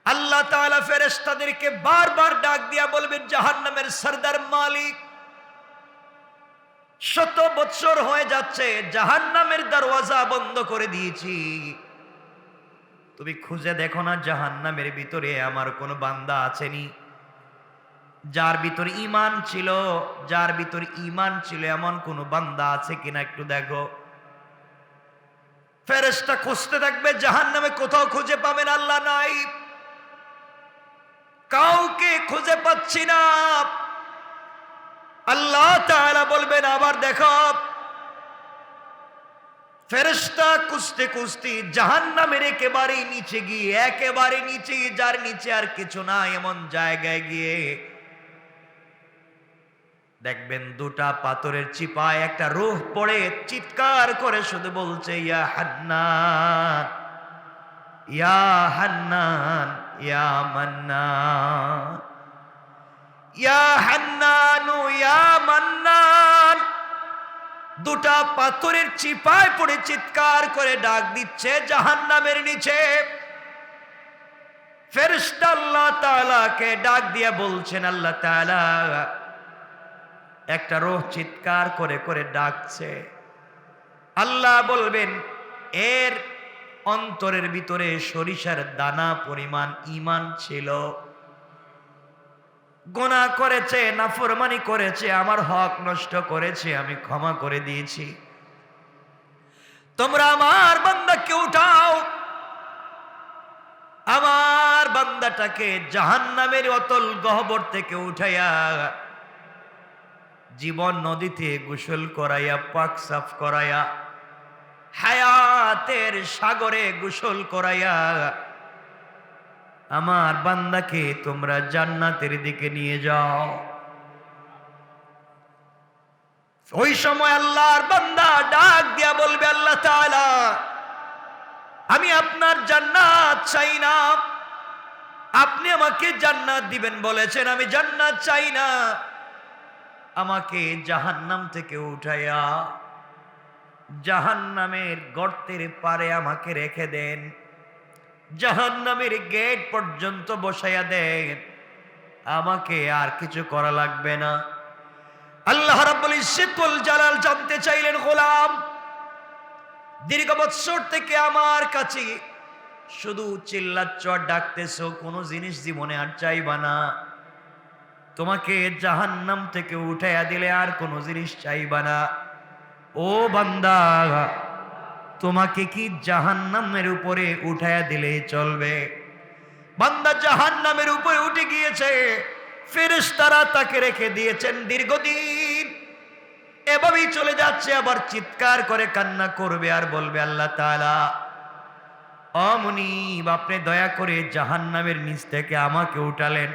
আল্লাহ তাআলা ফেরেশতাদেরকে বারবার ডাক দিয়া বলবেন, জাহান্নামের সরদার মালিক, শত বৎসর হয়ে যাচ্ছে জাহান্নামের দরওয়াজা বন্ধ করে দিয়েছি, তুমি খুঁজে দেখো না জাহান্নামের ভিতরে আমার কোন বান্দা আছেনি, যার ভিতর ঈমান ছিল, যার ভিতর ঈমান ছিল এমন কোন বান্দা আছে কিনা একটু দেখো। ফেরেশতা খুঁজতে থাকবে, জাহান্নামে কোথাও খুঁজে পাবেন আল্লাহ নাই, কাউকে খুঁজে পাচ্ছি না। আল্লাহ তাআলা বলবেন, আবার দেখো। ফেরেশতা খুঁজতে খুঁজতে জাহান্নামের একেবারে নিচে গিয়ে, একেবারে নিচে, যার নিচে আর কিছু না এমন জায়গায় গিয়ে দেখবেন দুটা পাথরের চিপায় একটা রূহ পড়ে চিৎকার করে শুধু বলছে, ইয়া হান্নান, ইয়া হান্নান, ইয়া মান্নান, ইয়া হান্নানু ইয়া মান্নান। দুটা পাথরের চিপায় পড়ে চিৎকার করে ডাক দিচ্ছে জাহান্নামের নিচে। ফেরেশতা আল্লাহ তাআলাকে ডাক দিয়ে বলছেন, আল্লাহ তাআলা একটা রূহ চিৎকার করে করে ডাকছে। আল্লাহ বলবেন, এর অন্তরের ভিতরে সরিষার দানা পরিমাণ ঈমান ছিল, গুনাহ করেছে, নাফরমানি করেছে, আমার হক নষ্ট করেছে, আমি ক্ষমা করে দিয়েছি, তোমরা আমার বান্দাকে উঠাও, আমার বান্দাটাকে জাহান্নামের অতল গহ্বর থেকে উঠাইয়া জীবন নদীতে গোসল করাইয়া, পাক সাফ করাইয়া, হায়াতের সাগরে গোসল করাইয়া আমার বান্দাকে তোমরা জান্নাতের দিকে নিয়ে যাও। ওই সময় আল্লাহর বান্দা ডাক দিয়া বলবে, আল্লাহ তাআলা আমি আপনার জান্নাত চাই না, আপনি আমাকে জান্নাত দিবেন বলেছেন, আমি জান্নাত চাই না, আমাকে জাহান্নাম থেকে উঠাইয়া জাহান্নামের গর্তের পারে আমাকে রেখে দেন, জাহান্নামের গেট পর্যন্ত বসাইয়া দেন, আমাকে আর কিছু করা লাগবে না। আল্লাহ রাব্বুল ইজ্জত ওয়াল জালাল জানতে চাইলেন, গোলাম দীর্ঘ বৎসর থেকে আমার কাছে শুধু চিল্লাচ্ছ আর ডাকতেছো, কোনো জিনিস জীবনে আর চাইবা না, তোমাকে জাহান্নাম থেকে উঠাইয়া দিলে আর কোনো জিনিস চাইবা না, ও বান্দা তোমাকে কি জাহান্নামের উপরে উঠাইয়া দিলে চলবে? বান্দা জাহান্নামের উপরে উঠে গিয়েছে, ফেরেশতারা তাকে রেখে দিয়েছেন দীর্ঘদিন, এভাবেই চলে যাচ্ছে, আবার চিৎকার করে কান্না করবে আর বলবে, আল্লাহ তাআলা ও মুনীব, আপনি দয়া করে জাহান্নামের নিচ থেকে আমাকে উঠালেন,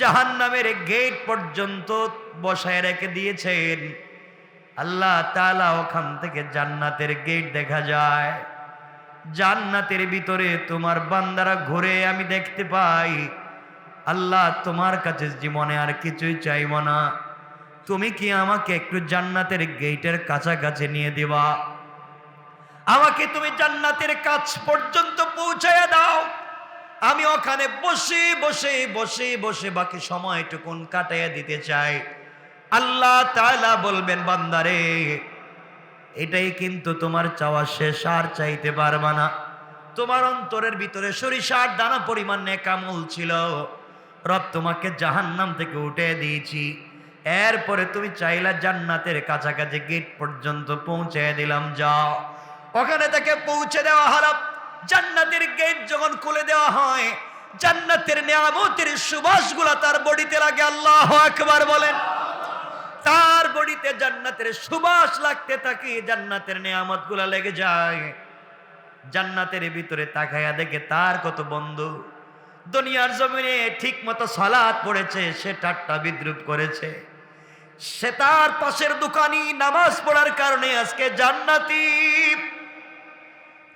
জাহান্নামের গেট পর্যন্ত বসায় রেখে দিয়েছেন, আল্লাহ তাআলা ওখান থেকে জান্নাতের গেট দেখা যায়, জান্নাতের ভিতরে তোমার বান্দারা ঘুরে আমি দেখতে পাই, আল্লাহ তোমার কাছে জীবনে আর কিছুই চাইব না, তুমি কি আমাকে একটু জান্নাতের গেটের কাছাকাছি নিয়ে দিবা, আমাকে তুমি জান্নাতের কাছ পর্যন্ত পৌঁছায়া দাও, আমি ওখানে বসে বসে বসে বসে বাকি সময়টুকুন কাটাইয়া দিতে চাই। আল্লাহ তাআলা বলবেন, বান্দারে এটাই কিন্তু তোমার চাওয়া শেষ, আর চাইতে পারবা না, তোমার অন্তরের ভিতরে সরিষার দানা পরিমাণ নেক আমল ছিল, রব তোমাকে জাহান্নাম থেকে উঠে দিয়েছি, এরপরে তুমি চাইলা জান্নাতের কাছাকাছি গেট পর্যন্ত পৌঁছে দিলাম, যাও। ওখানে তাকে পৌঁছে দেওয়া হলো। জান্নাতের গেট যখন খুলে দেওয়া হয়, জান্নাতের নিয়ামতের সুবাসগুলা তার বডিতে লাগে, আল্লাহু আকবার বলেন। তার বডিতে জান্নাতের সুবাস লাগতে থাকে, জান্নাতের নিয়ামতগুলা লেগে যায়। জান্নাতের ভিতরে তাকায়া দেখে তার কত বন্ধু দুনিয়ার জমিনে ঠিক মতো সালাত পড়েছে, সে ঠাট্টা বিদ্রুপ করেছে, সে তার পাশের দোকানি নামাজ পড়ার কারণে আজকে জান্নাতি,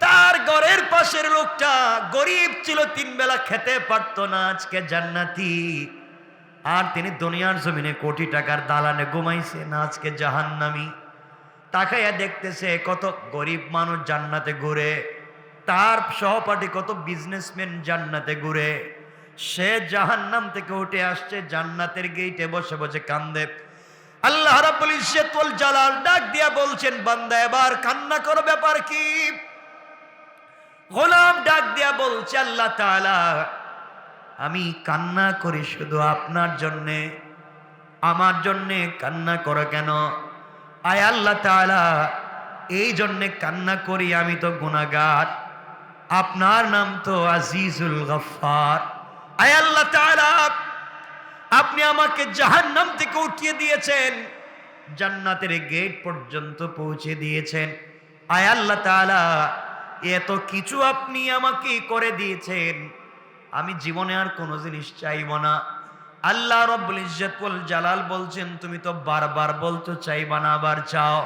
তার ঘরের পাশের লোকটা গরিব ছিল, তিন বেলা খেতে পারতো না, আজকে জান্নাতি, আর তিনি দুনিয়ার জমিনে কোটি টাকার দালানে ঘুমাইছে না, আজকে জাহান্নামী। তাকাইয়া দেখতেছে কত গরিব মানুষ জান্নাতে ঘুরে, তার সহপাঠী কত বিজনেসম্যান জান্নাতে ঘুরে, সে জাহান্নাম থেকে উঠে আসছে, জান্নাতের গেটে বসে বসে কান্দে। আল্লাহ রাব্বুল ইজ্জত ওয়াল জালাল ডাক দিয়া বলছেন, বান্দা এবার কান্না করো, ব্যাপার কি? গোলাম ডাক দিয়া বলছে, আল্লাহ তাআলা আমি কান্না করি শুধু আপনার জন্যে, আমার জন্যে কান্না করো কেন? আয় আল্লাহ তাআলা এই জন্যে কান্না করি, আমি তো গুনাহগার, আপনার নাম তো আজিজুল গফফার। আয় আল্লাহ তাআলা আপনি আমাকে জাহান্নাম থেকে উঠিয়ে দিয়েছেন, জান্নাতের গেট পর্যন্ত পৌঁছে দিয়েছেন। আয় আল্লাহ তাআলা এত কিছু আপনি আমাকে করে দিয়েছেন, আমি জীবনে আর কোনো জিনিস চাইব না। আল্লাহ রাব্বুল ইজ্জত ওয়াল জালাল বলছেন, তুমি তো বারবার বলতে চাইবা না, আবার চাও।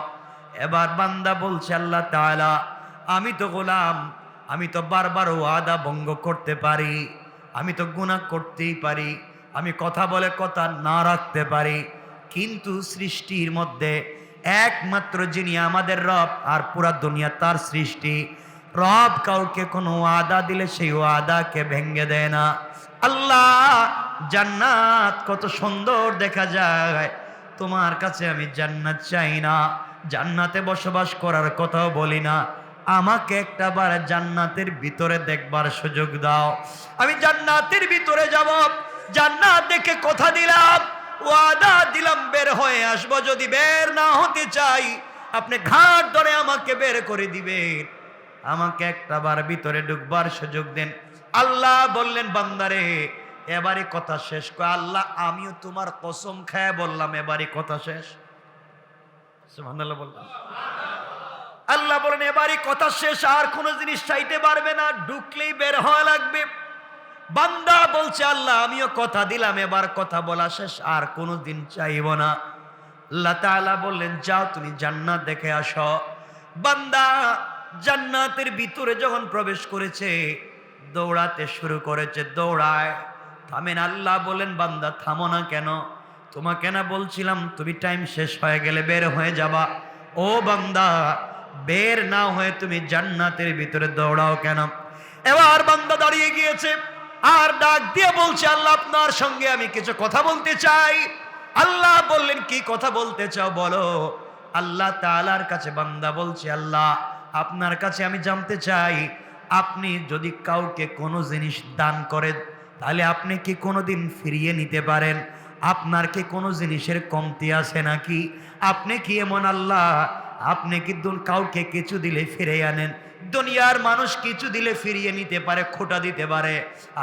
এবার বান্দা বলছে, আল্লাহ তাআলা আমি তো গোলাম, আমি তো বারবার ওয়াদা ভঙ্গ করতে পারি, আমি তো গুনাহ করতেই পারি, আমি কথা বলে কথা না রাখতে পারি, কিন্তু সৃষ্টির মধ্যে একমাত্র যিনি আমাদের রব আর পুরা দুনিয়া তার সৃষ্টি, রব কাউকে কোনো ওয়াদা দিলে সেই ওয়াদাকে ভেঙে দেয় না। আল্লাহ জান্নাত কত সুন্দর দেখা যায়, তোমার কাছে আমি জান্নাত চাই না, জান্নাতে বসবাস করার কথাও বলি না, আমাকে একটা বার জান্নাতের ভিতরে দেখবার সুযোগ দাও, আমি জান্নাতের ভিতরে যাব, জান্নাত দেখে কথা দিলাম, ওয়াদা দিলাম বের হয়ে আসবো, যদি বের না হতে চাই আপনি ঘাট ধরে আমাকে বের করে দিবেন, আমাকে একটা বার ভিতরে ঢুকবার সুযোগ দেন। আল্লাহ বললেন, বান্দারে এবারে কথা শেষ। কয়, আল্লাহ আমিও তোমার কসম খায় বললাম এবারে কথা শেষ। সুবহানাল্লাহ বললাম। আল্লাহ বলেন এবারে কথা শেষ, আর কোন জিনিস চাইতে পারবে না, ঢুকলেই বের হওয়া লাগবে। বান্দা বলছে, আল্লাহ আমিও কথা দিলাম, এবার কথা বলা শেষ, আর কোনো দিন চাইব না। আল্লাহ তাআলা বললেন, যাও তুমি জান্নাত দেখে আসো। বান্দা জান্নাতের ভিতরে যখন প্রবেশ করেছে, দৌড়াতে শুরু করেছে, দৌড়ায়, থামেন। আল্লাহ বলেন, বান্দা থামো না কেন? তোমাকে না বলছিলাম তুমি টাইম শেষ হয়ে গেলে বের হয়ে যাবা? ও বান্দা, বের না হয়ে তুমি জান্নাতের ভিতরে দৌড়াও কেন? এবার বান্দা দাঁড়িয়ে গিয়েছে আর ডাক দিয়ে বলছে, আল্লাহ আপনার সঙ্গে আমি কিছু কথা বলতে চাই। আল্লাহ বললেন, কি কথা বলতে চাও বলো। আল্লাহ তাআলার কাছে বান্দা বলছে, আল্লাহ আপনার কাছে আমি জানতে চাই, আপনি যদি কাউকে কোনো জিনিস দান করেন তাহলে আপনি কি কোনোদিন ফিরিয়ে নিতে পারেন? আপনার কি কোনো জিনিসের কমতি আছে নাকি? আপনি কি এমন আল্লাহ, আপনি কি কাউকে কিছু দিলে ফিরে আনেন? দুনিয়ার মানুষ কিছু দিলে ফিরিয়ে নিতে পারে, খোটা দিতে পারে,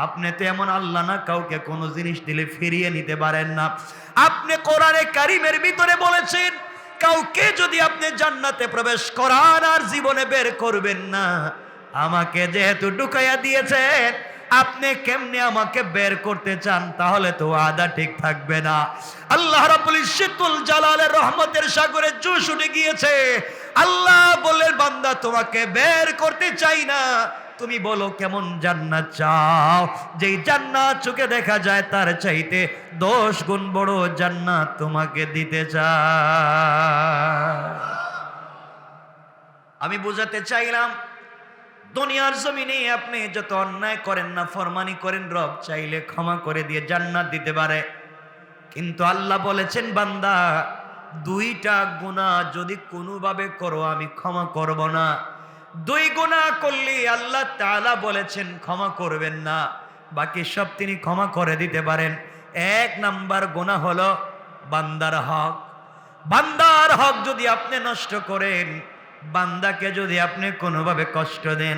আপনি তো এমন আল্লাহ না, কাউকে কোনো জিনিস দিলে ফিরিয়ে নিতে পারেন না। আপনি কোরআনে কারীমের ভিতরে বলেছেন, কাউকে যদি আপনি জান্নাতে প্রবেশ করান আর জীবনে বের করবেন না, আমাকে যেহেতু ঢুকাইয়া দিয়েছেন, আপনি কেমনে আমাকে বের করতে চান? তাহলে তো ওয়াদা ঠিক থাকবে না। আল্লাহ রাব্বুল ইজ্জত ওয়াল জালালের রহমতের সাগরে জোশ উঠে গিয়েছে। আল্লাহ বললেন, বান্দা তোমাকে বের করতে চাই না, তুমি বলো কেমন জান্নাত চাও, যেই জান্নাত চোখে দেখা যায় তার চাইতে 10 গুণ বড় জান্নাত তোমাকে দিতে চাই। আমি বোঝাতে চাইলাম, দুনিয়ার জমিনে আপনি যত অন্যায় করেন না, ফরমানি করেন, রব চাইলে ক্ষমা করে দিয়ে জান্নাত দিতে পারে। কিন্তু আল্লাহ বলেছেন, বান্দা দুইটা গুনাহ যদি কোনোভাবে করো আমি ক্ষমা করব না। 2 গুনাহ করলে আল্লাহ তাআলা বলেছেন ক্ষমা করবেন না, বাকি সব তিনি ক্ষমা করে দিতে পারেন। 1 নাম্বার গুনাহ হলো বান্দার হক। বান্দার হক যদি আপনি নষ্ট করেন, বান্দাকে যদি আপনি কোনোভাবে কষ্ট দেন,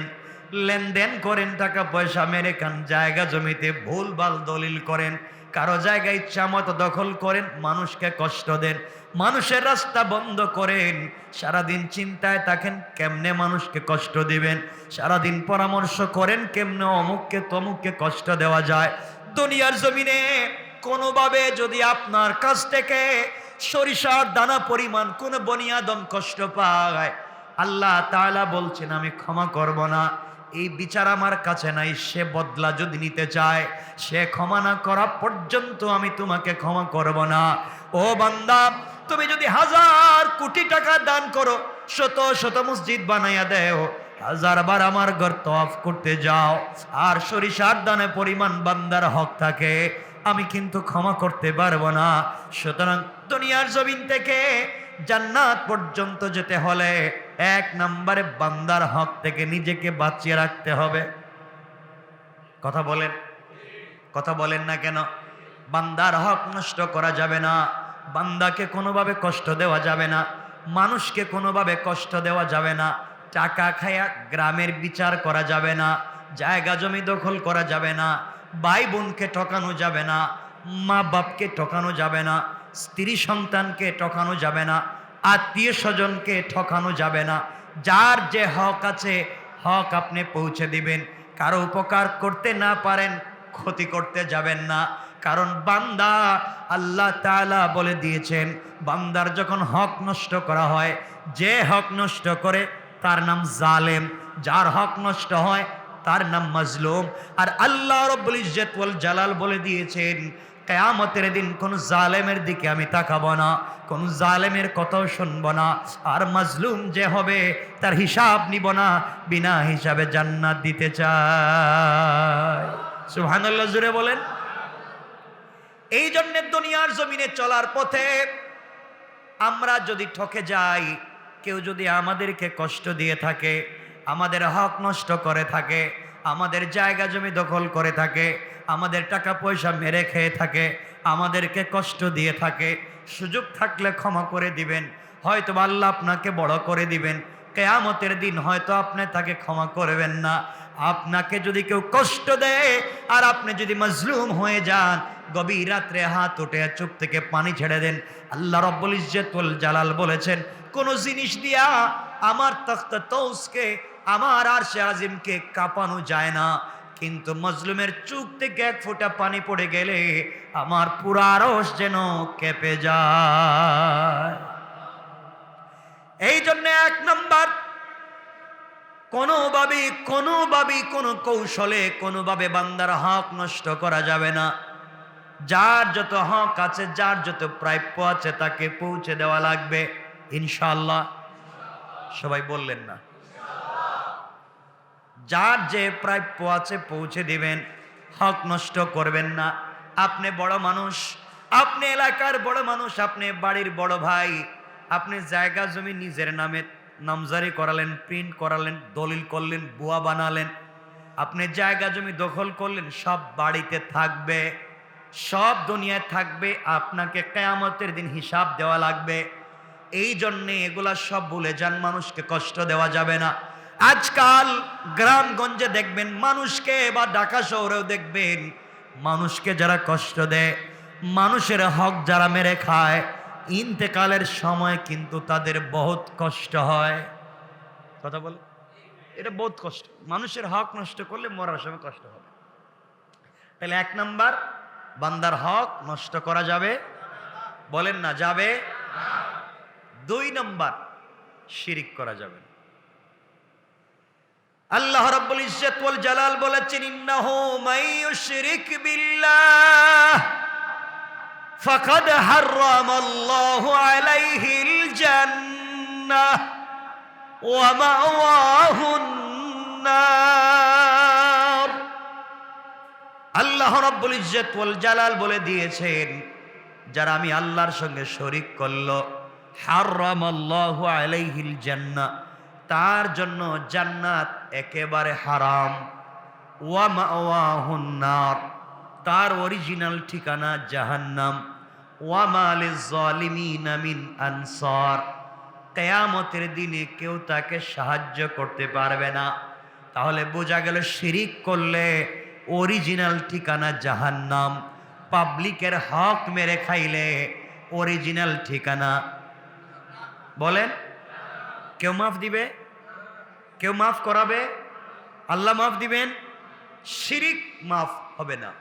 লেনদেন করেন, টাকা পয়সা মেরে খান, জায়গা জমিতে ভুলভাল দলিল করেন, কারো জায়গা ইচ্ছা মতো দখল করেন, মানুষকে কষ্ট দেন, মানুষের রাস্তা বন্ধ করেন, সারাদিন চিন্তায় থাকেন কেমনে মানুষকে কষ্ট দিবেন, সারাদিন পরামর্শ করেন কেমনে অমুককে তমুককে কষ্ট দেওয়া যায়। দুনিয়ার জমিনে কোনোভাবে যদি আপনার কাছ থেকে সরিষার দানা পরিমাণ কোন বনি আদম কষ্ট পায়, আল্লাহ তাআলা বলছেন আমি ক্ষমা করব না। এই বিচার আমার কাছে নাই, সে বদলা যদি নিতে চায়, সে ক্ষমা না করা পর্যন্ত আমি তোমাকে ক্ষমা করব না। ও বান্দা, তুমি যদি 1000 কোটি টাকা দান করো, শত শত মসজিদ বানাইয়া দেও, হাজারবার আমার ঘর তওয়াফ করতে যাও, আর সরিষার দানে পরিমাণ বান্দার হক থাকে, আমি কিন্তু ক্ষমা করতে পারবো না। সুতরাং দুনিয়ার জমিন থেকে জান্নাত পর্যন্ত যেতে হলে 1 নম্বরে বান্দার হক থেকে নিজেকে বাঁচিয়ে রাখতে হবে। কথা বলেন, কথা বলেন না কেন? বান্দার হক নষ্ট করা যাবে না, বান্দাকে কোনোভাবে কষ্ট দেওয়া যাবে না, মানুষকে কোনোভাবে কষ্ট দেওয়া যাবে না, টাকা খায়া গ্রামের বিচার করা যাবে না, জায়গা জমি দখল করা যাবে না, ভাই বোনকে ঠকানো যাবে না, মা বাপকে ঠকানো যাবে না, স্ত্রী সন্তানকে ঠকানো যাবে না, আত্মীয় স্বজনকে ঠকানো যাবে না। যার যে হক আছে হক আপনি পৌঁছে দিবেন। কারো উপকার করতে না পারেন ক্ষতি করতে যাবেন না, কারণ বান্দা আল্লাহ তাআলা বলে দিয়েছেন বান্দার যখন হক নষ্ট করা হয়, যে হক নষ্ট করে তার নাম জালেম, যার হক নষ্ট হয় তার নাম মাজলুম। আর আল্লাহ রাব্বুল ইজ্জত ওয়াল জালাল বলে দিয়েছেন কিয়ামতের দিন কোন জালেমের দিকে আমি তাকাবো না, কোন জালেমের কথাও শুনবো না, আর মাজলুম যে হবে তার হিসাব নিব না, বিনা হিসাবে জান্নাত দিতে চাই। সুবহানাল্লাহ, জোরে বলেন। এই জন্য দুনিয়ার জমিনে চলার পথে আমরা যদি ঠকে যাই, কেউ যদি আমাদেরকে কষ্ট দিয়ে থাকে, আমাদের হক নষ্ট করে থাকে, আমাদের জায়গা জমি দখল করে থাকে, আমাদের টাকা পয়সা মেরে খেয়ে থাকে, আমাদেরকে কষ্ট দিয়ে থাকে, সুযোগ থাকলে ক্ষমা করে দিবেন, হয়তো আল্লাহ আপনাকে বড় করে দিবেন। কিয়ামতের দিন হয়তো আপনি তাকে ক্ষমা করবেন না। আপনাকে যদি কেউ কষ্ট দেয় আর আপনি যদি মাজলুম হয়ে যান, গভীর রাত্রে হাত উঠে চোখ থেকে পানি ছেড়ে দেন। আল্লাহ রাব্বুল ইজ্জত ওয়াল জালাল বলেছেন কোন জিনিস দিয়া আমার তখত তৌসকে, আমার আরশে আজিমকে কাঁপানো যায় না, কিন্তু মাজলুমের চোখ থেকে 1 ফোঁটা পানি পড়ে গেলে আমার পুরো আরশ যেন কেঁপে যায়। এই জন্য 1 নাম্বার, কোনোভাবে কোনো কৌশলে কোনোভাবে বান্দার হক নষ্ট করা যাবে না। যার যত হক আছে, যার যত প্রাপ্য আছে তাকে পৌঁছে দেওয়া লাগবে ইনশাআল্লাহ। সবাই বললেন না? যার যে প্রাপ্য আছে পৌঁছে দিবেন, হক নষ্ট করবেন না। আপনি বড় মানুষ, আপনি এলাকার বড় মানুষ, আপনি বাড়ির বড় ভাই, আপনি জায়গা জমি নিজের নামে নামজারি করালেন, প্রিন্ট করালেন, দলিল করলেন, বুয়া বানালেন, আপনি জায়গা জমি দখল করলেন, সব বাড়িতে থাকবে, সব দুনিয়ায় থাকবে, আপনাকে কিয়ামতের দিন হিসাব দেওয়া লাগবে। এই জন্যে এগুলা সব ভুলে যান, মানুষকে কষ্ট দেওয়া যাবে না। আজকাল গ্রামগঞ্জে দেখবেন মানুষকে, বা ঢাকা শহরেও দেখবেন মানুষকে যারা কষ্ট দেয়, মানুষের হক যারা মেরে খায়, ইন্তেকালের সময় কিন্তু তাদের বহুত কষ্ট হয়। কথা বল, এটা বহুত কষ্ট। মানুষের হক নষ্ট করলে মরার সময় কষ্ট হবে। তাহলে 1 নাম্বার, বান্দার হক নষ্ট করা যাবে, বলেন না যাবে। 2 নাম্বার, শিরিক করা যাবে। আল্লাহ রাব্বুল ইজ্জত ওয়াল জালাল বলেছেন ইন্নাহু মাইয়ুশরিক বিল্লাহ ফাকাদ হারামাল্লাহু আলাইহিল জান্নাহ ওয়া মাওয়াহুন নার। আল্লাহ রাব্বুল ইজ্জত ওয়াল জালাল বলে দিয়েছেন যারা আমি আল্লাহর সঙ্গে শরীক করলো, হারামাল্লাহু আলাইহিল জান্নাহ, তার জন্য জান্নাত একেবারে হারাম। ওয়া মাওয়াহুন নার, তার অরিজিনাল ঠিকানা জাহান্নাম। ওয়া মা লিয-যালিমিনা মিন আনসার, কিয়ামতের দিনে কেউ তাকে সাহায্য করতে পারবে না। তাহলে বোঝা গেল শিরিক করলে অরিজিনাল ঠিকানা জাহান্নাম, পাবলিকের হক মেরে খাইলে অরিজিনাল ঠিকানা, বলেন কেউ মাফ দিবে? কেউ মাফ করাবে? আল্লাহ মাফ দিবেন? শিরিক মাফ হবে না।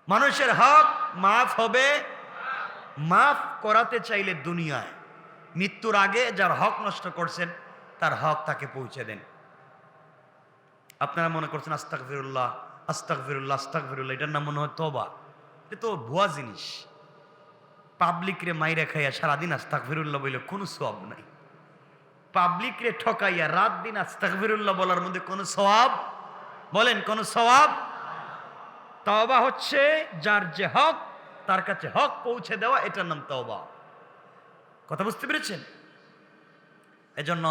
মানুষের হক মাফ হবে, মাফ করাতে চাইলে দুনিয়ায় মৃত্যুর আগে যার হক নষ্ট করছেন তার হক তাকে পৌঁছে দেন। আপনারা মনে করছেন আস্তাগফিরুল্লাহ আস্তাগফিরুল্লাহ আস্তাগফিরুল্লাহ, এটার নাম মনে হয় তওবা। এটা তো ভুয়া জিনিস। পাবলিক রে মাইরা খাইয়া সারাদিন আস্তাগফিরুল্লাহ বলে কোনো সওয়াব নাই। পাবলিক রে ঠকাইয়া রাত দিন আস্তাগফিরুল্লাহ বলার মধ্যে কোনো সওয়াব, বলেন কোনো সওয়াব? তওবা হচ্ছে যার যে হক তার কাছে হক পৌঁছে দেওয়া, এটার নাম তওবা। কথা বুঝতে পেরেছেন? এজন্য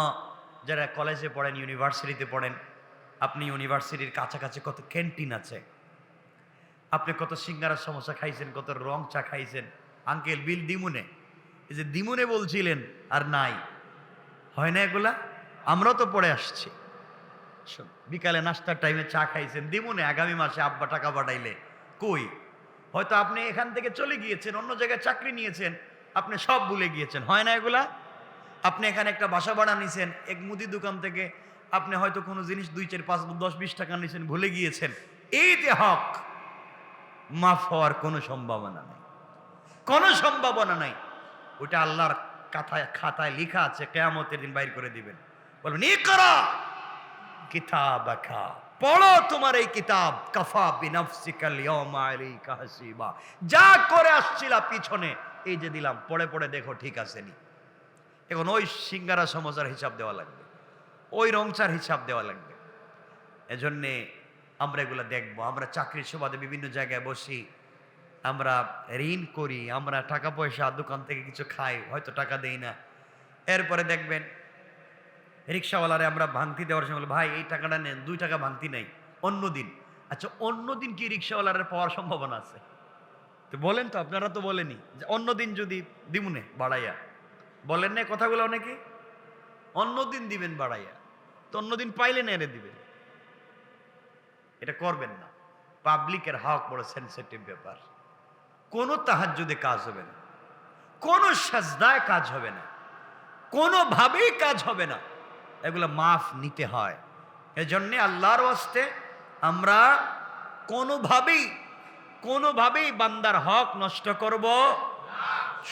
যারা কলেজে পড়েন, ইউনিভার্সিটিতে পড়েন, আপনি ইউনিভার্সিটির কাছাকাছি কত ক্যান্টিন আছে, আপনি কত সিঙ্গারা সমোসা খাইছেন, কত রং চা খাইছেন। আঙ্কেল বিল দিমুনে, এই যে দিমুনে বলছিলেন আর নাই, হয় না এগুলা? আমরাও তো পড়ে আসছি। বিকালে নাস্তার টাইমে চা খাইছেন দিমুনে, আগামী মাসে আব্বা টাকা পাঠাইলে কই? হয়তো আপনি এখান থেকে চলে গিয়েছেন, অন্য জায়গায় চাকরি নিয়েছেন, আপনি সব ভুলে গিয়েছেন, হয় না এগুলা? আপনি এখানে একটা বাসা ভাড়া নিয়েছেন, এক মুদি দোকান থেকে আপনি হয়তো কোনো জিনিস 2, 4, 5, 10, 20 টাকা নিয়েছেন, ভুলে গিয়েছেন। এই যে হক, মাফ হওয়ার কোনো সম্ভাবনা নেই, কোনো সম্ভাবনা নাই। ওটা আল্লাহর খাতায় লেখা আছে, কিয়ামতের দিন বাইর করে দিবেন। বলবেন ইকরা কিতাবাকা, পড়ো তোমার এই কিতাব, কাফা বিনাফসিকাল ইয়াউমা আলাইকা হাসিবা। যা করে আসছিলা পিছনে, এই যে দিলাম, পড়ে পড়ে দেখো ঠিক আছে নি। এখন ওই সিঙ্গারা সমোসার হিসাব দেওয়া লাগবে, ওই রংচার হিসাব দেওয়া লাগবে। এজন্যে আমরা এগুলো দেখবো। আমরা চাকরির সুবাদে বিভিন্ন জায়গায় বসি, আমরা ঋণ করি, আমরা টাকা পয়সা দোকান থেকে কিছু খাই, হয়তো টাকা দেই না। এরপরে দেখবেন রিক্সাওয়ালারে আমরা ভাঙতি দেওয়ার সময় ভাই এই টাকাটা নেন, 2 টাকা ভাঙতি নাই, অন্য দিন। আচ্ছা অন্য দিন কি রিক্সাওয়ালারে পাওয়ার সম্ভাবনা আছে? তো বলেন তো, আপনারা তো বলেনি যে অন্য দিন যদি দিমুনে বাড়াইয়া, বলেন না কথাগুলো অনেকে? অন্য দিন দিবেন বাড়াইয়া, তো অন্য দিন পাইলে না এনে দিবেন। এটা করবেন না। পাবলিকের হক বড় সেনসিটিভ ব্যাপার। কোনো তাহাজ্জুদে কাজ হবে না, কোনো সাজদায় কাজ হবে না, কোনোভাবেই কাজ হবে না। এগুলো মাফ নিতে হয়। এজন্যে আল্লাহর ওয়াস্তে আমরা কোনোভাবেই বান্দার হক নষ্ট করব।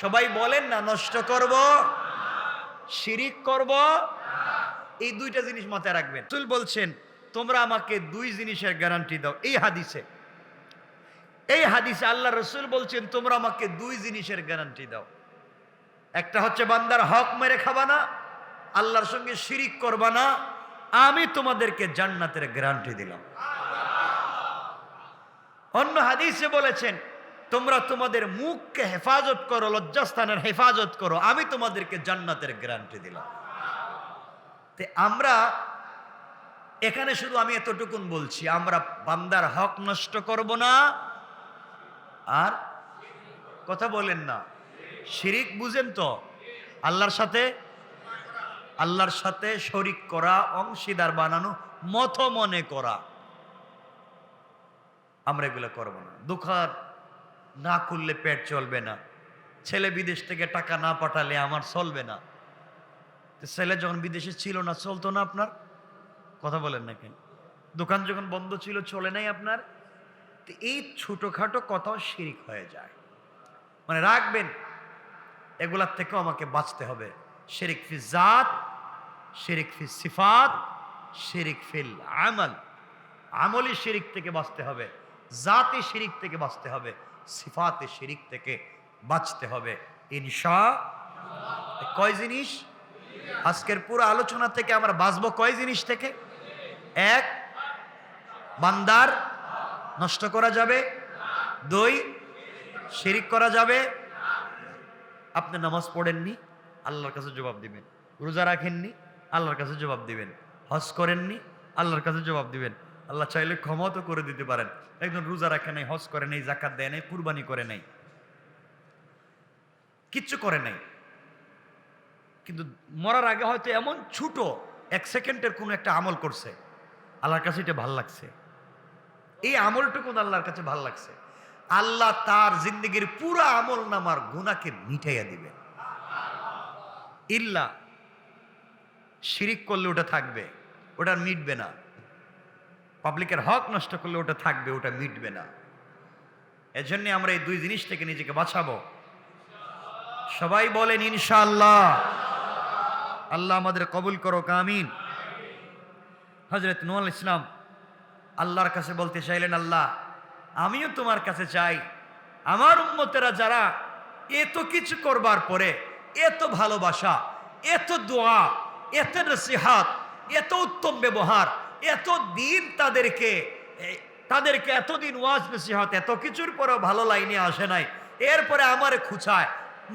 সবাই বলেন না, নষ্ট করব, শিরিক করব। এই 2টা জিনিস মাথায় রাখবেন। রাসূল বলছেন তোমরা আমাকে 2 জিনিসের গ্যারান্টি দাও। এই হাদিসে আল্লাহ রাসূল বলছেন তোমরা আমাকে 2 জিনিসের গ্যারান্টি দাও। একটা হচ্ছে বান্দার হক মেরে খাবা না, আল্লাহর সঙ্গে শিরিক করবা না, আমি তোমাদেরকে জান্নাতের গ্যারান্টি দিলাম। অন্য হাদিসে বলেছেন তোমরা তোমাদের মুখকে হেফাজত করো, লজ্জাস্থানের হেফাজত করো, আমি তোমাদেরকে জান্নাতের গ্যারান্টি দিলাম। তে আমরা এখানে শুধু আমি এতটুকুন বলছি, আমরা বান্দার হক নষ্ট করব না, আর কথা বলেন না, শিরিক বুঝেন তো? আল্লাহর সাথে শরিক করা, অংশীদার বানানো, মত মনে করা, আমরা এগুলো করব না। দোকান না খুললে পেট চলবে না, ছেলে বিদেশ থেকে টাকা না পাঠালে আমার চলবে না। ছেলে যখন বিদেশে ছিল না, চলতো না আপনার? কথা বলেন না কেন? দোকান যখন বন্ধ ছিল, চলে নাই আপনার? এই ছোটখাটো কথাও শিরিক হয়ে যায়। মানে রাখবেন, এগুলার থেকেও আমাকে বাঁচতে হবে। শিরিক ফি জাত, শিরিক ফি সিফাত, শিরিক ফিল আমল। আমলি শিরিক থেকে বাঁচতে হবে, জাতি শিরিক থেকে বাঁচতে হবে, সিফাতে শিরিক থেকে বাঁচতে হবে ইনশাআল্লাহ। কয় জিনিস? আজকের পুরো আলোচনা থেকে আমরা বাঁচবো কয় জিনিস থেকে? 1, বান্দার নষ্ট করা যাবে। 2, শিরিক করা যাবে। আপনি নামাজ পড়েননি, আল্লাহর কাছে জবাব দিবেন। রোজা রাখেননি, আল্লাহর কাছে জবাব দিবেন। হজ করেননি, আল্লাহর কাছে জবাব দিবেন। আল্লাহ চাইলে ক্ষমা তো করে দিতে পারেন। একজন রোজা রাখে নাই, হজ করে নাই, যাকাত দেয় নাই, কুরবানি করে নাই, কিচ্ছু করে নাই, কিন্তু মরার আগে হয়তো এমন ছোট 1 সেকেন্ডের কোনো একটা আমল করছে, আল্লাহর কাছে এটা ভাল লাগছে। এই আমলটুকু আল্লাহর কাছে ভাল লাগছে, আল্লাহ তার জিন্দগির পুরো আমল নামার গুনাহকে মিটাইয়া দিবেন। ইল্লা শিরিক করলে ওটা থাকবে, ওটা মিটবে না। পাবলিকের হক নষ্ট করলে ওটা থাকবে, ওটা মিটবে না। এজন্য আমরা এই 2 জিনিস থেকে নিজেকে বাঁচাবো। সবাই বলেন ইনশাআল্লাহ। আল্লাহ আমাদের কবুল করো, আমিন। হযরত নূহ আলাইহিস সালাম আল্লাহর কাছে বলতে চাইলেন, আল্লাহ আমিও তোমার কাছে চাই, আমার উম্মতেরা যারা এত কিছু করবার পরে, এত ভালোবাসা, এত দোয়া, এত নসিহাত, এত উত্তম ব্যবহার, এত দিন তাদেরকে এতদিন ওয়াজ নসিহত এত কিছুর পরেও ভালো লাইনে আসে নাই, এরপরে আমারে খুঁচায়,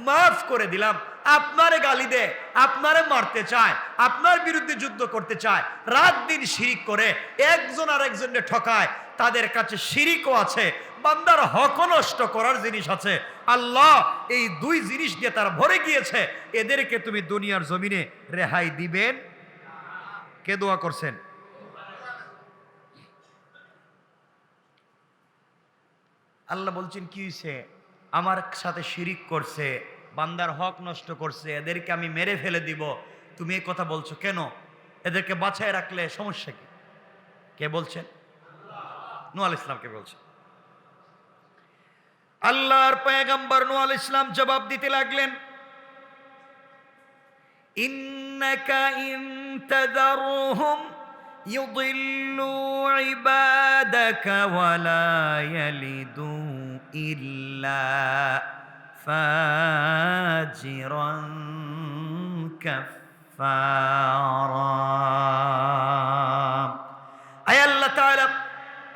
মাফ করে দিলাম, আপনারে গালি দেয়, আপনারে মারতে চায়, আপনার বিরুদ্ধে যুদ্ধ করতে চায়, রাত দিন শিরিক করে একজন আর একজনকে ঠকায়, তাদের কাছে শিরিকও আছে, বান্দার হক নষ্ট করার জিনিস আছে। আল্লাহ এই দুই জিনিস দিয়ে তারা ভরে গিয়েছে, এদেরকে তুমি দুনিয়ার জমিনে রেহাই দিবেন? কে দোয়া করছেন? আল্লাহ বলছেন কি হয়েছে? আমার সাথে শিরিক করছে, বান্দার হক নষ্ট করছে, এদেরকে আমি মেরে ফেলে দিব। তুমি এই কথা বলছো কেন? এদেরকে বাঁচায় রাখলে সমস্যা কি? কে বলছেন? নূহ আলাইহিস সালামকে বলছেন। আল্লাহর পয়গম্বর নূহ আলাইহিস সালাম জবাব দিতে লাগলেন, ইন্নাকা ইন তাযারহুম ইউদিল্লু ইবাদাকা ওয়ালা ইয়ালিদু ইল্লা ফাজিরান কাফফারা। আয় আল্লাহ তাআলা,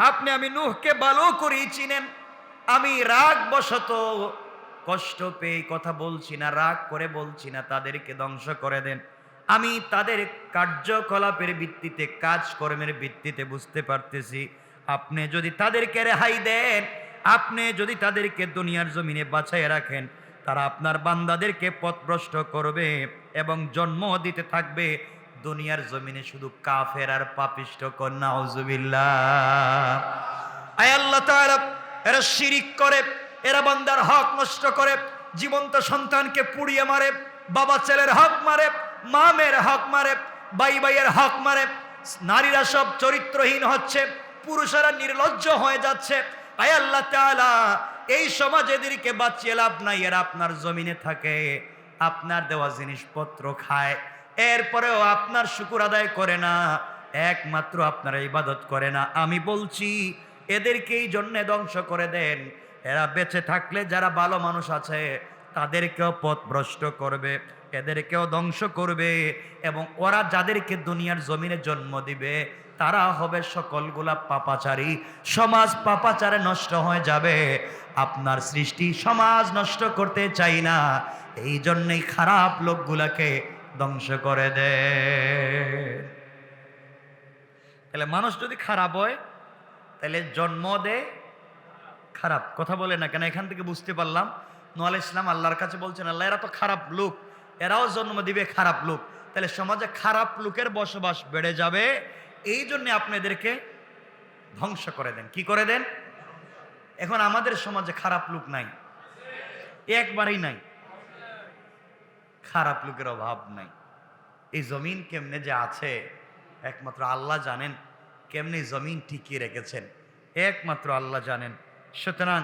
আপনি আমি নূহকে ভালো করেই চিনেন। আমি রাগ বশত কষ্ট পেয়ে কথা বলছি না, রাগ করে বলছি না তাদেরকে ধ্বংস করে দেন। আমি তাদের কার্যকলাপের ভিত্তিতে, কাজকর্মের ভিত্তিতে বুঝতে পারতেছি, আপনি যদি তাদেরকে রেহাই দেন, আপনি যদি তাদেরকে দুনিয়ার জমিনে বাঁচায় রাখেন, তারা আপনার বান্দাদেরকে পথভ্রষ্ট করবে এবং জন্ম দিতে থাকবে দুনিয়ার জমিনে শুধু কাফের আর পাপিষ্ঠ। কন্যা নাউজুবিল্লাহ। আয় আল্লাহ তাআলা, এরা শিরিক করে, এরা বান্দার হক নষ্ট করে, জীবন্ত সন্তানকে পুড়িয়ে মারে, বাবা ছেলের হক মারে, মা মেয়ের হক মারে, ভাই ভাইয়ের হক মারে, নারীরা সব চরিত্রহীন হচ্ছে, পুরুষেরা নির্লজ্জ হয়ে যাচ্ছে। আয় আল্লাহ তাআলা, এই সমাজে এদেরকে বাঁচিয়ে লাভ নাই, এরা আপনার জমিনে থাকে, আপনার দেওয়া জিনিসপত্র খায়, এরপরেও আপনার শুকর আদায় করে না, একমাত্র আপনার ইবাদত করে না। আমি বলছি এদেরকে এই জন্য ধ্বংস করে দেন, এরা বেঁচে থাকলে যারা ভালো মানুষ আছে তাদেরকেও পথভ্রষ্ট করবে, এদেরকেও ধ্বংস করবে, এবং ওরা যাদেরকে দুনিয়ার জমিনে জন্ম দিবে তারা হবে সকলগুলা পাপাচারী। সমাজ পাপাচারে নষ্ট হয়ে যাবে। আপনার সৃষ্টি সমাজ নষ্ট করতে চাই না, এই জন্যই খারাপ লোকগুলাকে ধ্বংস করে দেয়। তাহলে মানুষ যদি খারাপ হয় তাহলে জন্ম দেয় খারাপ। কথা বলে না কেন? এখান থেকে বুঝতে পারলাম নূহ আলাইহিস সালাম আল্লাহর কাছে বলছেন, আল্লাহ এরা তো খারাপ লোক, এরাও জন্ম দিবে খারাপ লোক, তাহলে সমাজে খারাপ লোকের বসবাস বেড়ে যাবে, এই জন্য আপনি এদেরকে ধ্বংস করে দেন। কি করে দেন? এখন আমাদের সমাজে খারাপ লোক নাই, একবারই নাই, খারাপ লোকের অভাব নাই। এই জমিন কেমনে যে আছে একমাত্র আল্লাহ জানেন, কেমনে জমিন টিকিয়ে রেখেছেন একমাত্র আল্লাহ জানেন। সুতরাং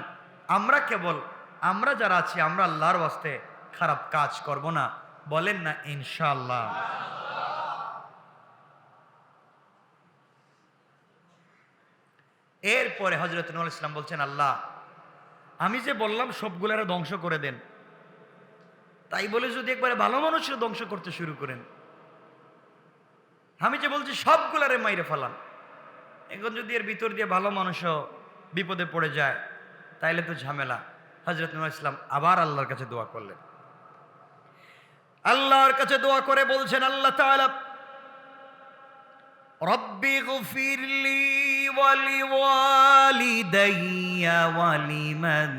আমরা যারা আছি, আমরা আল্লাহর ওয়াস্তে খারাপ কাজ করব না, বলেন না ইনশাআল্লাহ। এরপরে হযরত নূহ আলাইহিস সালাম বলছেন, আল্লাহ আমি যে বললাম সবগুলারে ধ্বংস করে দেন, তাই বলে যদি একবারে ভালো মানুষের ধ্বংস করতে শুরু করেন, আমি যে বলছি সবগুলারে মাইরে ফেলান, এখন যদি এর ভিতর দিয়ে ভালো মানুষও বিপদে পড়ে যায় তাইলে তো ঝামেলা। হযরত নূহ আলাইহিস সালাম আবার আল্লাহর কাছে দোয়া করলেন। আল্লাহর কাছে দোয়া করে বলছেন, আল্লাহ তাআলা রব্বি গফিরলি ওয়ালি ওয়ালিদাইয়া ওয়ালিমান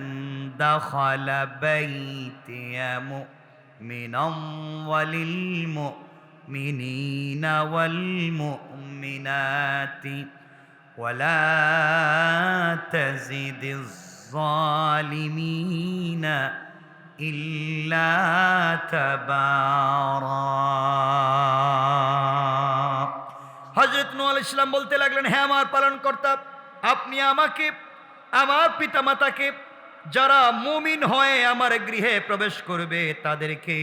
দাখালা বাইতিয়া মুমিনান ওয়ালিল মুমিনিনা ওয়াল মুমিনাতি ওয়ালা তাজিদিজ যালিমিনা ইল্লা তাবারা। হযরত নূহ আলাইহিস সালাম বলতে লাগলেন, হে আমার পালনকর্তা, আপনি আমাকে, আমার পিতামাতাকে, যারা মুমিন হয়ে আমার গৃহে প্রবেশ করবে তাদেরকে,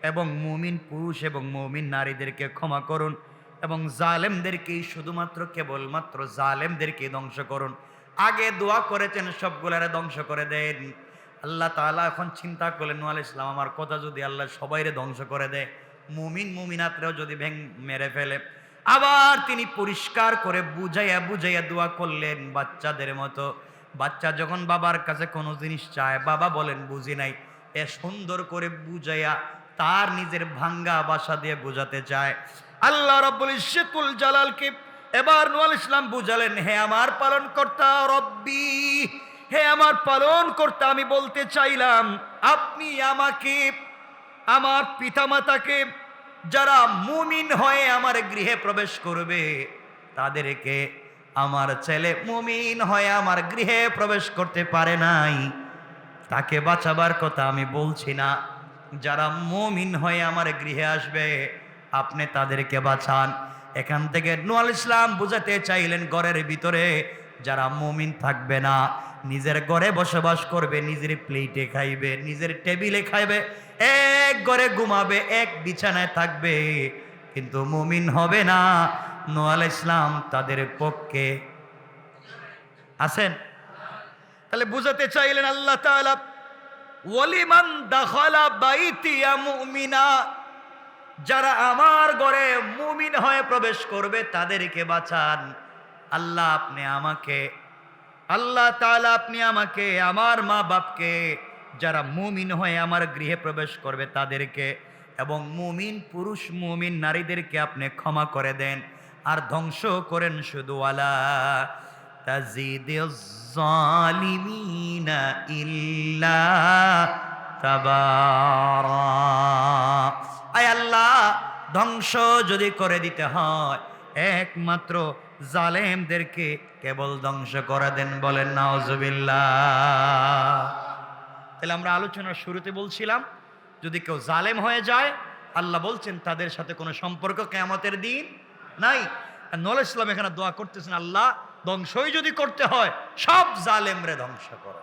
এবং মুমিন পুরুষ এবং মুমিন নারীদেরকে ক্ষমা করুন, এবং জালেমদেরকে, শুধুমাত্র কেবলমাত্র জালেমদেরকে ধ্বংস করুন। আগে দোয়া করেছেন সবগুলারে ধ্বংস করে দেন। আল্লাহ তাআলা এখন চিন্তা করলেন, নূহ আলাইহিস সালাম আমার কথা যদি আল্লাহ সবাইরে ধ্বংস করে দেয়, মুমিন মুমিনাতরেও যদি মেরে ফেলে। আবার তিনি পরিষ্কার করে বুঝাইয়া বুঝাইয়া দোয়া করলেন বাচ্চাদের মতো। বাচ্চা যখন বাবার কাছে কোনো জিনিস চায়, বাবা বলেন বুঝি নাই, এ সুন্দর করে বুঝাইয়া তার নিজের ভাঙ্গা ভাষা দিয়ে বোঝাতে চায়। আল্লাহ রাব্বুল ইজ্জতুল জালালকে এবার নূহ আলাইহিস সালাম বুঝালেন, হে আমার পালনকর্তা রব্বি, হে আমার পালনকর্তা, আমি বলতে চাইলাম আপনি আমাকে, আমার পিতামাতাকে, যারা মুমিন হয়ে আমার গৃহে প্রবেশ করবে তাদেরকে, আমার ছেলে মুমিন হয়ে আমার গৃহে প্রবেশ করতে পারে নাই, তাকে বাঁচাবার কথা আমি বলছি না। যারা মুমিন হয়ে আমার গৃহে আসবে আপনি তাদেরকে বাঁচান। এখান থেকে নূহ আলাইহিস সালাম বুঝাতে চাইলেন ঘরের ভিতরে যারা মুমিন থাকবে না, নিজের ঘরে বসবাস করবে, নিজের প্লেটে খাইবে, নিজের টেবিলে খাইবে, এক ঘরে ঘুমাবে, এক বিছানায় থাকবে, কিন্তু মুমিন হবে না, নূহ আলাইহিস সালাম তাদের পক্ষে আছেন। তাহলে বুঝাতে চাইলেন আল্লাহ তাআলা, ওয়ালিমান দাখালা বাইতিয়া মুমিনা, যারা আমার ঘরে মুমিন হয়ে প্রবেশ করবে তাদেরকে বাঁচান। আল্লাহ আপনি আমাকে, আল্লাহ তাআলা আপনি আমাকে, আমার মা বাপকে, যারা মুমিন হয়ে আমার গৃহে প্রবেশ করবে তাদেরকে, এবং মুমিন পুরুষ মুমিন নারীদেরকে আপনি ক্ষমা করে দেন, আর ধ্বংস করেন শুধু ওয়ালা তাজিদিজ জালিমিনা ইল্লা তাবারা। আয় আল্লাহ, ধ্বংস যদি করে দিতে হয় একমাত্র জালেমদেরকে কেবল ধ্বংস করে দেন, বলেন নাউজুবিল্লাহ। তাহলে আমরা আলোচনার শুরুতে বলছিলাম যদি কেউ জালেম হয়ে যায় আল্লাহ বলছেন তাদের সাথে কোনো সম্পর্ক কিয়ামতের দিন নাই। নূহ আলাইহিস সালাম এখানে দোয়া করতেছেন, আল্লাহ ধ্বংসই যদি করতে হয় সব জালেমরে ধ্বংস করো।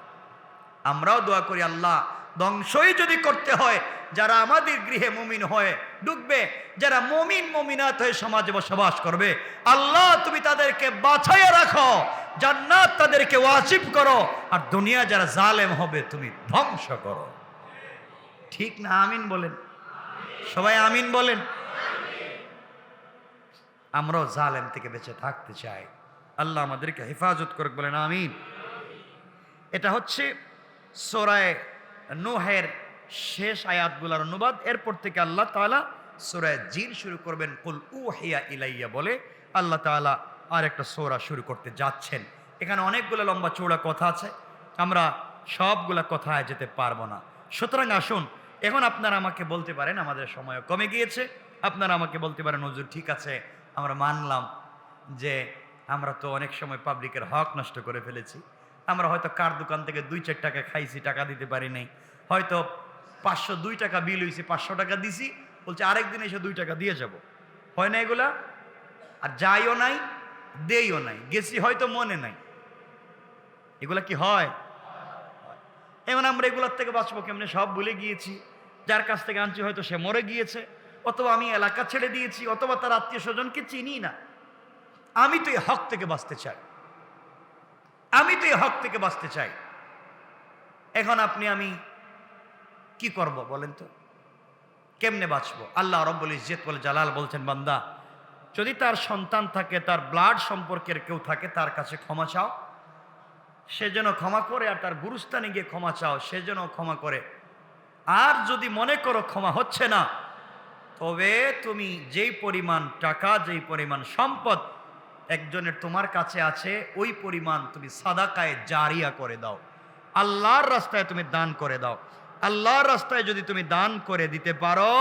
আমরাও দোয়া করি, আল্লাহ ধ্বংসই যদি করতে হয় যারা আমাদের গৃহে মুমিন হয়ে ঢুকবে, যারা মুমিন মুমিনাত হয়ে সমাজে বসবাস করবে, আল্লাহ তুমি তাদেরকে বাঁচাইয়া রাখো, জান্নাত তাদেরকে ওয়াজিব করো, আর দুনিয়া যারা জালেম হবে তুমি ধ্বংস করো। ঠিক না? আমিন বলেন সবাই, আমিন বলেন। আমরাও জালেম থেকে বেঁচে থাকতে চাই, আল্লাহ আমাদেরকে হেফাজত করুক, বলেন আমিন। এটা হচ্ছে সূরা নূহের শেষ আয়াতগুলোর অনুবাদ। এরপর থেকে আল্লাহ তাআলা সূরা জিন শুরু করবেন, কুল উহিয়া ইলাইয়া বলে আল্লাহ তাআলা আর একটা সূরা শুরু করতে যাচ্ছেন। এখানে অনেকগুলো লম্বা চৌড়া কথা আছে, আমরা সবগুলা কথায় যেতে পারবো না। সুতরাং আসুন, এখন আপনারা আমাকে বলতে পারেন, আমাদের সময় কমে গিয়েছে, আপনারা আমাকে বলতে পারেন হুজুর ঠিক আছে আমরা মানলাম যে আমরা তো অনেক সময় পাবলিকের হক নষ্ট করে ফেলেছি, আমরা হয়তো কার দোকান থেকে 2-4 টাকা খাইছি, টাকা দিতে পারি নাই, হয়তো 502 টাকা বিল হয়েছে, 500 টাকা দিছি, বলছে আরেকদিন এসে 2 টাকা দিয়ে যাব, হয় না এগুলা? আর যাইও নাই দেইও নাই, গেছি হয়তো মনে নাই, এগুলা কি হয়? এখন আমরা এগুলোর থেকে বাঁচবো কেমনে? সব ভুলে গিয়েছি, যার কাছ থেকে আনছি হয়তো সে মরে গিয়েছে, অথবা আমি এলাকা ছেড়ে দিয়েছি, অথবা তার আত্মীয় স্বজনকে চিনি না। আমি তো এই হক থেকে বাঁচতে চাই, আমি তো এই হক থেকে বাঁচতে চাই। এখন আপনি আমি কি করব বলেন তো? কেমনে বাঁচবো? আল্লাহ রাব্বুল ইজ্জত ওয়াল জালাল বলছেন, বান্দা যদি তার সন্তান থাকে, তার ব্লাড সম্পর্কের কেউ থাকে, তার কাছে ক্ষমা চাও, সে যেন ক্ষমা করে, আর তার গুরুস্থানে গিয়ে ক্ষমা চাও, সে যেন ক্ষমা করে। আর যদি মনে করো ক্ষমা হচ্ছে না, তবে তুমি যেই পরিমাণ টাকা, যেই পরিমাণ সম্পদ একজনের তোমার কাছে আছে, ওই পরিমাণ তুমি সাদাকায়ে জারিয়া করে দাও, আল্লাহর রাস্তায় তুমি দান করে দাও। আল্লাহর রাস্তায় যদি তুমি দান করে দিতে পারো,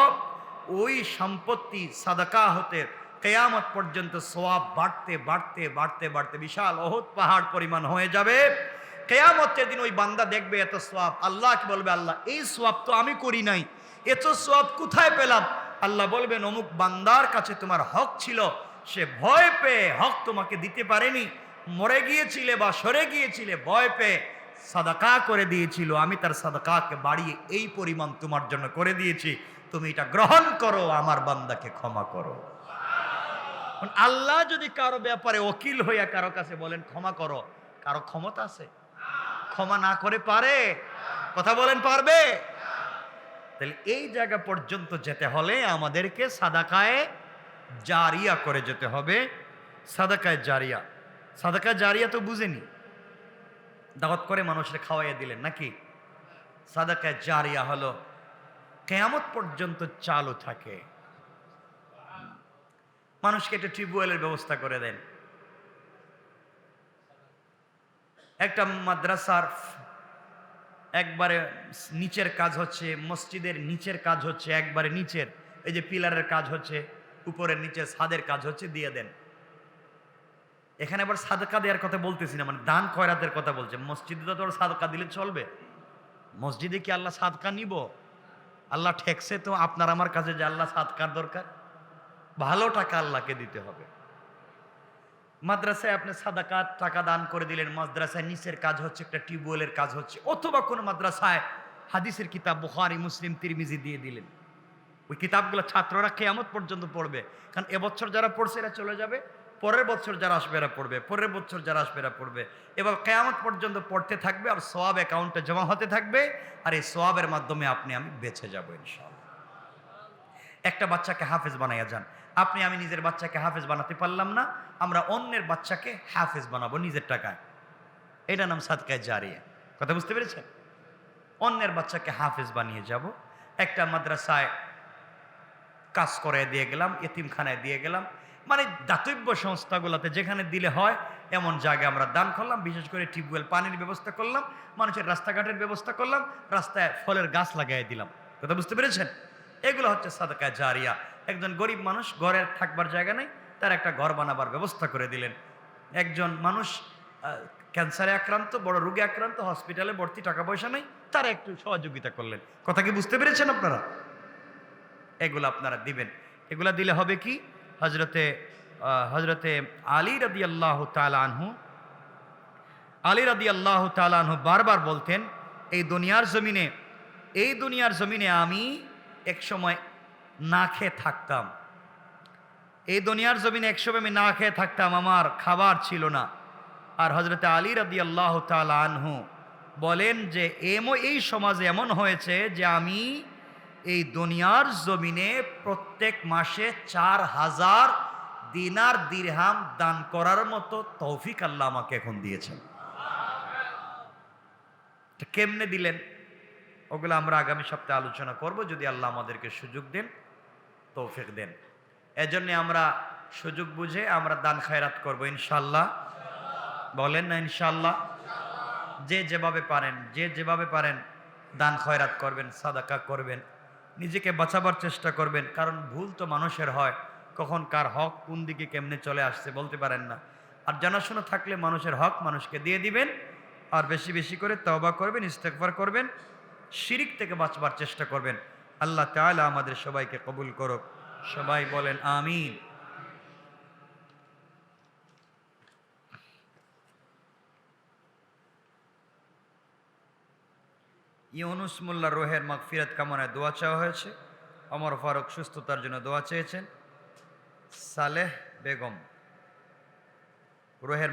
ওই সম্পত্তি সাদাকা হতে কিয়ামত পর্যন্ত সওয়াব বাড়তে বাড়তে বাড়তে বাড়তে বিশাল ওহদ পাহাড় পরিমাণ হয়ে যাবে। কিয়ামতের দিন ওই বান্দা দেখবে এত সওয়াব, আল্লাহকে বলবে, আল্লাহ এই সওয়াব তো আমি করি নাই, এত সওয়াব কোথায় পেলাম? আল্লাহ বলবেন, অমুক বান্দার কাছে তোমার হক ছিল, সে ভয় পেয়ে হক তোমাকে দিতে পারেনি, মরে গিয়েছিলে বা সরে গিয়েছিলে, ভয় পেয়ে সাদাকা করে দিয়েছিল, আমি তার সাদাকাকে বাড়িয়ে এই পরিমাণ তোমার জন্য করে দিয়েছি, তুমি এটা গ্রহণ করো, আমার বান্দাকে ক্ষমা করো। আল্লাহ যদি কারো ব্যাপারে ওকিল হইয়া কারো কাছে বলেন ক্ষমা করো, কারো ক্ষমতা আছে? ক্ষমা না করে পারে? কথা বলেন পারবে? তাহলে এই জায়গা পর্যন্ত যেতে হলে আমাদেরকে সাদাকায়ে জারিয়া করে যেতে হবে। সাদাকায়ে জারিয়া, সাদাকায়ে জারিয়া তো বুঝেনি, দাওয়াত করে মানুষের খাওয়াইয়া দিলেন নাকি? সাদাকায়ে জারিয়া হলো কিয়ামত পর্যন্ত চালু থাকে। মানুষকে একটা টিউবওয়েলের ব্যবস্থা করে দেন। একটা মাদ্রাসার একবারে নিচের কাজ হচ্ছে, মসজিদের নিচের কাজ হচ্ছে, একবারে নিচের এই যে পিলারের কাজ হচ্ছে, উপরের নিচে ছাদের কাজ হচ্ছে, দিয়ে দেন। এখানে আবার সাদকা দেওয়ার কথা বলতেছি না, মানে দান খয়রাতের কথা বলছে। মসজিদে তো তোর সাদকা দিলে চলবে? মসজিদে কি আল্লাহ সাদকা নিব? আল্লাহ ঠেকছে তো আপনার আমার কাছে যে আল্লাহ সাদকার দরকার? ভালো টাকা আল্লাহকে দিতে হবে। মাদ্রাসায় আপনি সাদাকা টাকা দান করে দিলেন, মাদ্রাসায় নিচের কাজ হচ্ছে, একটা টিউবওয়েলের কাজ হচ্ছে, অথবা কোনো মাদ্রাসায় হাদিসের কিতাব বুখারী, মুসলিম, তিরমিজি দিয়ে দিলেন। ওই কিতাবগুলো ছাত্ররা কিয়ামত পর্যন্ত পড়বে, কারণ এবছর যারা পড়ছে এরা চলে যাবে, পরের বছর যারা আসবে এরা পড়বে, পরের বছর যারা আসবে এরা পড়বে, এবার কিয়ামত পর্যন্ত পড়তে থাকবে, আর সওয়াব অ্যাকাউন্টে জমা হতে থাকবে, আর এই সওয়াবের মাধ্যমে আপনি আমি বেঁচে যাবো ইনশাআল্লাহ। একটা বাচ্চাকে হাফেজ বানাইয়া যান। আপনি আমি নিজের বাচ্চাকে হাফেজ বানাতে পারলাম না, আমরা অন্যের বাচ্চাকে হাফেজ বানাবো নিজের টাকায়। এটা নাম সাদকায়ে জারিয়া। কথা বুঝতে পেরেছেন? অন্যের বাচ্চাকে হাফেজ বানিয়ে যাব। একটা মাদ্রাসায় কাজ করে দিয়ে গেলাম, এতিমখানায় দিয়ে গেলাম, মানে দাতব্য সংস্থাগুলোতে যেখানে দিলে হয় এমন জায়গায় আমরা দান করলাম। বিশেষ করে টিউবওয়েল, পানির ব্যবস্থা করলাম, মানুষের রাস্তাঘাটের ব্যবস্থা করলাম, রাস্তায় ফলের গাছ লাগাই দিলাম। কথা বুঝতে পেরেছেন? এগুলো হচ্ছে সাদকায়ে জারিয়া। একজন গরিব মানুষ, ঘরে থাকবার জায়গা নেই, তার একটা ঘর বানাবার ব্যবস্থা করে দিলেন। একজন মানুষ ক্যান্সারে আক্রান্ত, বড় রোগে আক্রান্ত, হসপিটালে ভর্তি, টাকা পয়সা নেই, তারা একটু সহযোগিতা করলেন। কথা কি বুঝতে পেরেছেন আপনারা? এগুলো আপনারা দিবেন। এগুলা দিলে হবে কি? হজরতে আলী রাদিয়াল্লাহু তাআলা আনহু বারবার বলতেন, এই দুনিয়ার জমিনে আমি এক সময় না খেয়ে থাকতাম। এই দুনিয়ার জমিনে একসময় আমি না খেয়ে থাকতাম, আমার খাবার ছিল না। আর হজরতে আলী রাদিয়াল্লাহু তাআলা আনহু বলেন যে এই সমাজে এমন হয়েছে যে আমি এই দুনিয়ার জমিনে প্রত্যেক মাসে 4000 দিনার দিরহাম দান করার মতো তৌফিক আল্লাহ আমাকে এখন দিয়েছেন। কেমনে দিলেন ওগুলো আমরা আগামী সপ্তাহে আলোচনা করব, যদি আল্লাহ আমাদেরকে সুযোগ দেন, তৌফিক দেন। এজন্য আমরা সুযোগ বুঝে আমরা দান খায়রাত করব ইনশাআল্লাহ। বলেন না ইনশাআল্লাহ? যে যেভাবে পারেন দান খয়রাত করবেন, সাদাকা করবেন, নিজেকে বাঁচাবার চেষ্টা করবেন। কারণ ভুল তো মানুষের হয়, কখন কার হক কোন দিকে কেমনে চলে আসছে বলতে পারেন না। আর জানাশোনা থাকলে মানুষের হক মানুষকে দিয়ে দিবেন। আর বেশি বেশি করে তওবা করবেন, ইস্তেগফার করবেন, শিরিক থেকে বাঁচবার চেষ্টা করবেন। আল্লাহ তাআলা আমাদের সবাইকে কবুল করুক। সবাই বলেন আমিন। ইউনুস মোল্লা রোহের মাগফিরাত কামনায় দোয়া চাওয়া হয়েছে। ওমর ফারুক সুস্থতার জন্য দোয়া চেয়েছেন। সালেহ বেগম রোহের